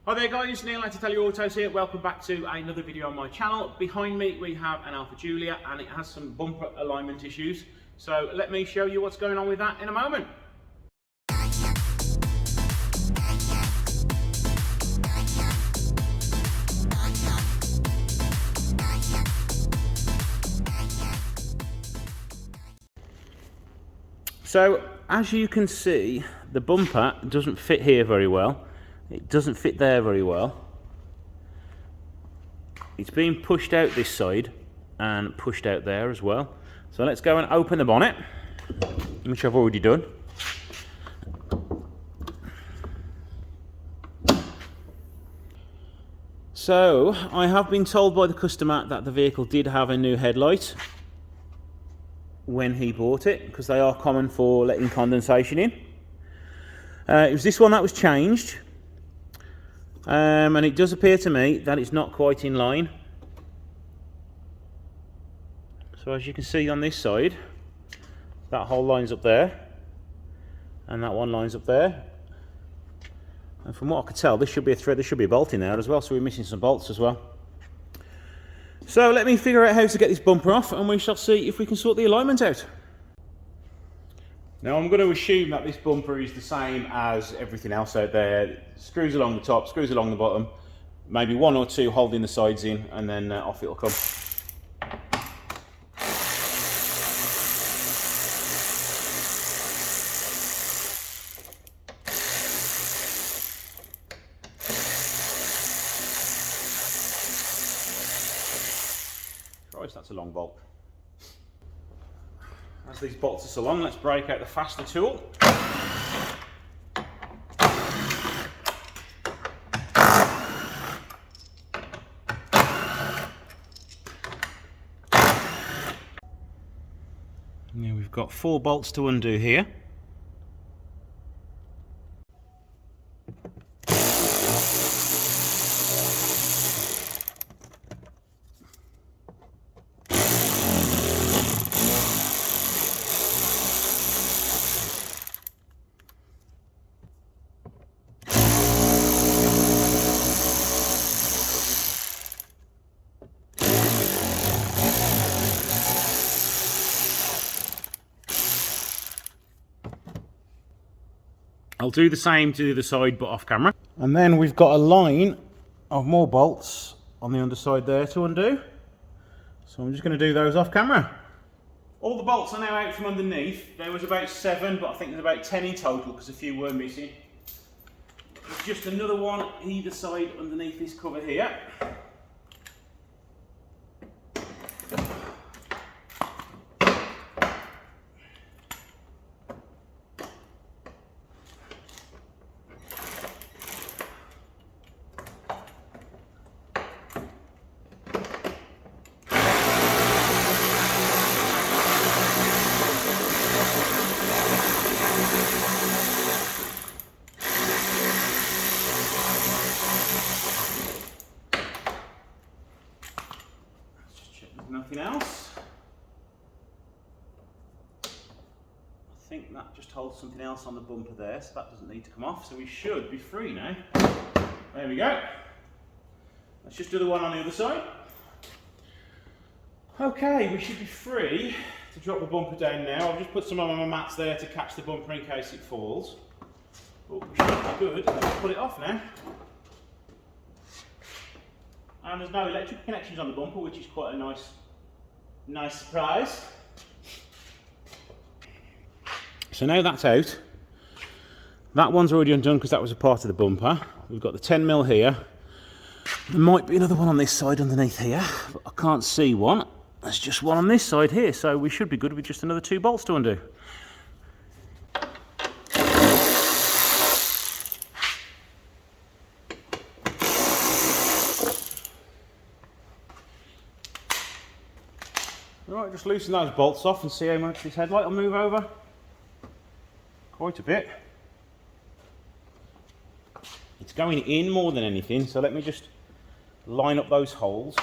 Hi there guys, Neil at Italia Autos here. Welcome back to another video on my channel. Behind me we have an Alfa Giulia and it has some bumper alignment issues. So let me show you what's going on with that in a moment. So as you can see, the bumper doesn't fit here very well. It doesn't fit there very well. It's being pushed out this side and pushed out there as well. So let's go and open the bonnet, which I've already done. So I have been told by the customer that the vehicle did have a new headlight when he bought it, because they are common for letting condensation in. It was this one that was changed, and it does appear to me that it's not quite in line. So as you can see on this side, that hole lines up there and that one lines up there, and from what I could tell this should be a thread, there should be a bolt in there as well, so we're missing some bolts as well. So let me figure out how to get this bumper off and we shall see if we can sort the alignment out. Now I'm going to assume that this bumper is the same as everything else out there. Screws along the top, screws along the bottom, maybe one or two holding the sides in, and then off it'll come. Christ, that's a long bolt. As these bolts are so long, let's break out the faster tool. Now we've got 4 bolts to undo here. I'll do the same to the other side but off camera. And then we've got a line of more bolts on the underside there to undo. So I'm just going to do those off camera. All the bolts are now out from underneath. There was about 7, but I think there's about 10 in total because a few were missing. There's just another one either side underneath this cover here. Nothing else. I think that just holds something else on the bumper there, so that doesn't need to come off, so we should be free now. There we go. Let's just do the one on the other side. Okay, we should be free to drop the bumper down now. I've just put some of my mats there to catch the bumper in case it falls. But we should be good. Let's pull it off now. And there's no electrical connections on the bumper, which is quite a nice surprise. So now that's out. That one's already undone because that was a part of the bumper. We've got the 10mm here. There might be another one on this side underneath here, but I can't see one. There's just one on this side here, so we should be good with just another 2 bolts to undo. Right, just loosen those bolts off and see how much this headlight will move over. Quite a bit. It's going in more than anything, so let me just line up those holes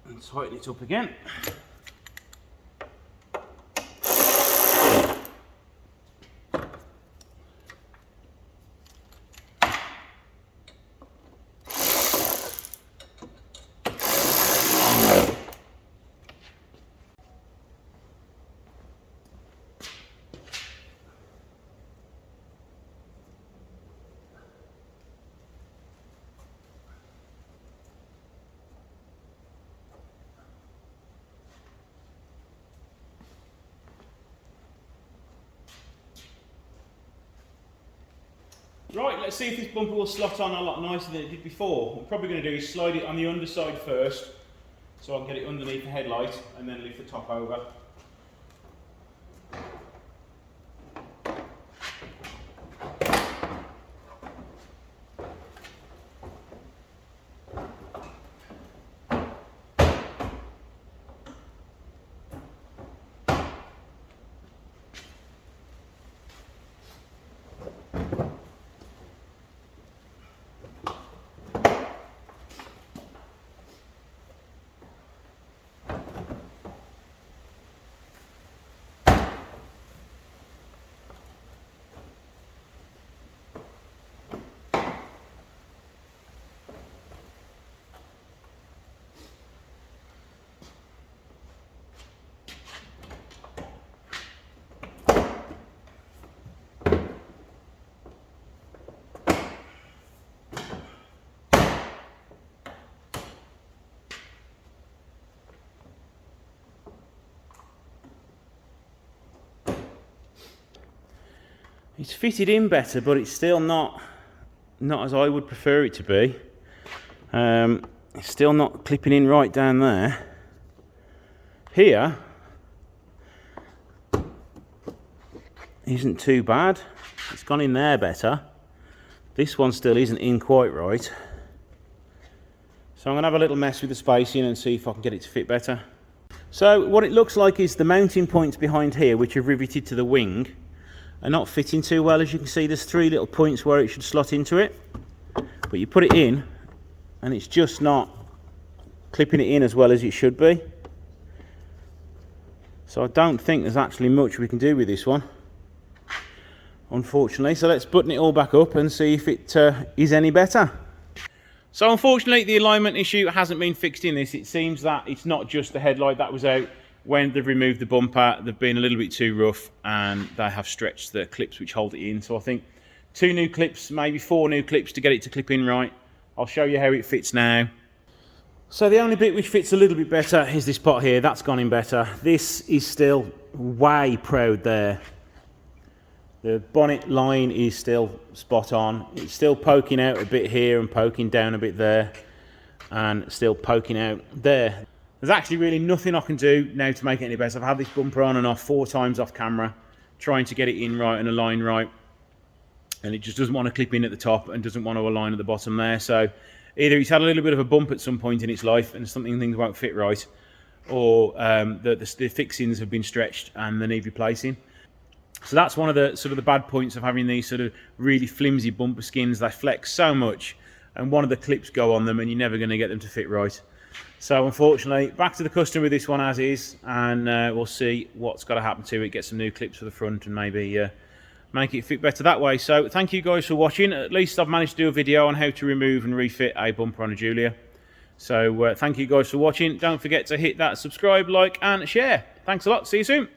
and tighten it up again. Right, let's see if this bumper will slot on a lot nicer than it did before. What we're probably going to do is slide it on the underside first, so I can get it underneath the headlight, and then lift the top over. It's fitted in better, but it's still not as I would prefer it to be. It's still not clipping in right down there. Here isn't too bad. It's gone in there better. This one still isn't in quite right. So I'm going to have a little mess with the spacing and see if I can get it to fit better. So what it looks like is the mounting points behind here, which are riveted to the wing, are not fitting too well. As you can see, there's 3 little points where it should slot into it, but you put it in and it's just not clipping it in as well as it should be. So I don't think there's actually much we can do with this one, unfortunately. So let's button it all back up and see if it is any better. So unfortunately the alignment issue hasn't been fixed in this. It seems that it's not just the headlight that was out. When they've removed the bumper, they've been a little bit too rough and they have stretched the clips which hold it in. So I think 2 new clips, maybe 4 new clips to get it to clip in right. I'll show you how it fits now. So the only bit which fits a little bit better is this pot here. That's gone in better. This is still way proud there. The bonnet line is still spot on. It's still poking out a bit here and poking down a bit there and still poking out there. There's actually really nothing I can do now to make it any better. I've had this bumper on and off 4 times off camera, trying to get it in right and align right. And it just doesn't want to clip in at the top and doesn't want to align at the bottom there. So either it's had a little bit of a bump at some point in its life and things won't fit right, or the fixings have been stretched and they need replacing. So that's one of the sort of the bad points of having these sort of really flimsy bumper skins. They flex so much and one of the clips go on them and you're never going to get them to fit right. So unfortunately, back to the customer with this one as is, and we'll see what's got to happen to it, get some new clips for the front and maybe make it fit better that way. So thank you guys for watching. At least I've managed to do a video on how to remove and refit a bumper on a Giulia. So thank you guys for watching. Don't forget to hit that subscribe, like and share. Thanks a lot. See you soon.